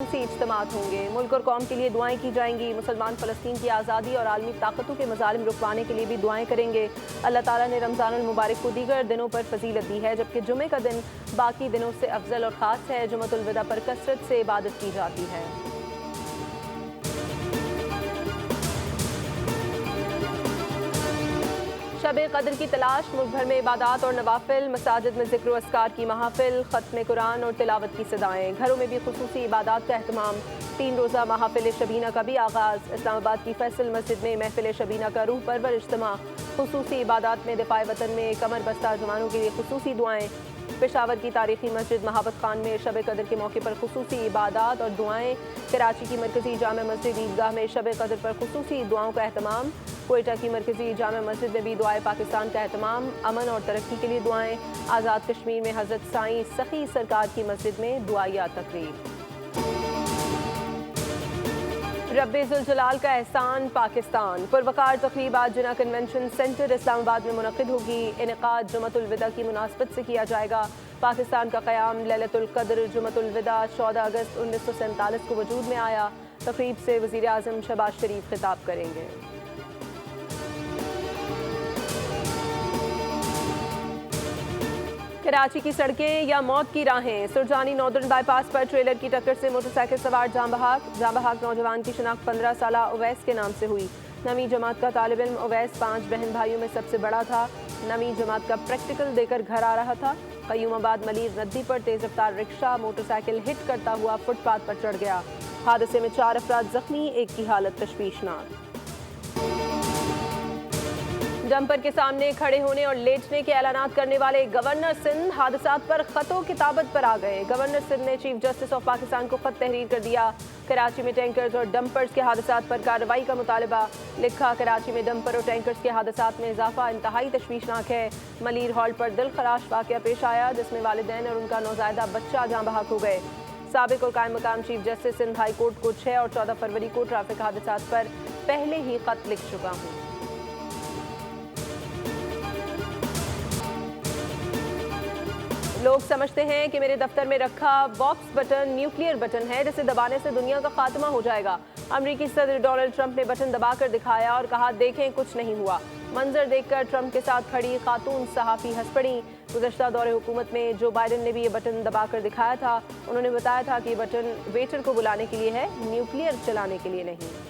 सी इज्तिमात होंगे। मुल्क और कौम के लिए दुआएं की जाएंगी। मुसलमान फ़लस्तीन की आज़ादी और आलमी ताकतों के मज़ालिम रुकवाने के लिए भी दुआएं करेंगे। अल्लाह ताला ने रमज़ानुल मुबारक को दीगर दिनों पर फजीलत दी है, जबकि जुमे का दिन बाकी दिनों से अफजल और ख़ास है। जुमतुल विदा पर कसरत से इबादत की जाती है। शब कदर की तलाश, मुल्क भर में इबादत और नवाफिल, मसाजिद में ज़िक्र अस्कार की महाफिल, ख़त्म कुरान और तिलावत की सदाएँ। घरों में भी खुसूसी इबादत का अहतमाम। 3 रोज़ा महाफिल शबीना का भी आगाज़। इस्लामाबाद की फैसल मस्जिद में महफिल शबीना का रूह परवर इज्तिमा। खुसूसी इबादत में दिफाए वतन में कमर बस्ता जवानों के लिए खुसूसी दुआएँ। पेशावर की तारीखी मस्जिद महाबत खान में शब कदर के मौके पर खुसूसी इबादत और दुआएँ। कराची की मरकज़ी जामे मस्जिद ईदगाह में शब कदर पर खुसूसी दुआओं का अहतमाम। कोयटा की मरकज़ी जामे मस्जिद में भी दुआए पाकिस्तान का अहतमाम। अमन और तरक्की के लिए दुआएँ। आज़ाद कश्मीर में हज़रत साईं सखी सरकार की मस्जिद में दुआया तकरीब। रब्बे-जुल जलाल का एहसान पाकिस्तान। पुरवकार तकरीब आज जिना कन्वेंशन सेंटर इस्लामाबाद में मुनक़िद होगी। इनेक़ाद जुमतुल विदा की मुनासबत से किया जाएगा। पाकिस्तान का क़याम लैलतुल क़द्र जुमतुल विदा 14 अगस्त 1947 को वजूद में आया। तकरीब से वज़ीर आज़म शहबाज शरीफ खिताब करेंगे। कराची की सड़कें या मौत की राहें। सुरजानी नॉर्दर्न बाईपास पर ट्रेलर की टक्कर से मोटरसाइकिल सवार जाँ बहक नौजवान की शिनाख्त 15 साला उवैस के नाम से हुई। 9वीं जमात का तालिब इल्म उवैस 5 बहन भाइयों में सबसे बड़ा था। 9वीं जमात का प्रैक्टिकल देकर घर आ रहा था। क़य्यूमाबाद मलीर नद्दी पर तेज रफ्तार रिक्शा मोटरसाइकिल हिट करता हुआ फुटपाथ पर चढ़ गया। हादसे में 4 अफराद जख्मी, एक की हालत तशवीशनाक। डंपर के सामने खड़े होने और लेटने के ऐलानात करने वाले गवर्नर सिंध हादसात पर खतों किताबत पर आ गए। गवर्नर सिंध ने चीफ जस्टिस ऑफ पाकिस्तान को खत तहरीर कर दिया। कराची में टैंकर्स और डंपर्स के हादसात पर कार्रवाई का मुतालबा। लिखा, कराची में डंपर और टैंकर्स के हादसात में इजाफा इंतहाई तशवीशनाक है। मलीर हॉल पर दिलखराश वाक़या पेश आया, जिसमें वालिदैन और उनका नौज़ायदा बच्चा जाँ बहक हो गए। साबिक और कायम मकाम chief justice Sindh high court को 6 और 14 फरवरी को ट्रैफिक हादसात पर पहले ही खत लिख चुका हूँ। लोग समझते हैं कि मेरे दफ्तर में रखा बॉक्स बटन न्यूक्लियर बटन है, जिसे दबाने से दुनिया का खात्मा हो जाएगा। अमेरिकी सदर डोनाल्ड ट्रंप ने बटन दबाकर दिखाया और कहा, देखें कुछ नहीं हुआ। मंजर देखकर ट्रंप के साथ खड़ी खातून सहाफ़ी हंस पड़ी। गुज़श्ता दौरे हुकूमत में जो बाइडन ने भी ये बटन दबाकर दिखाया था। उन्होंने बताया था कि ये बटन वेटर को बुलाने के लिए है, न्यूक्लियर चलाने के लिए नहीं।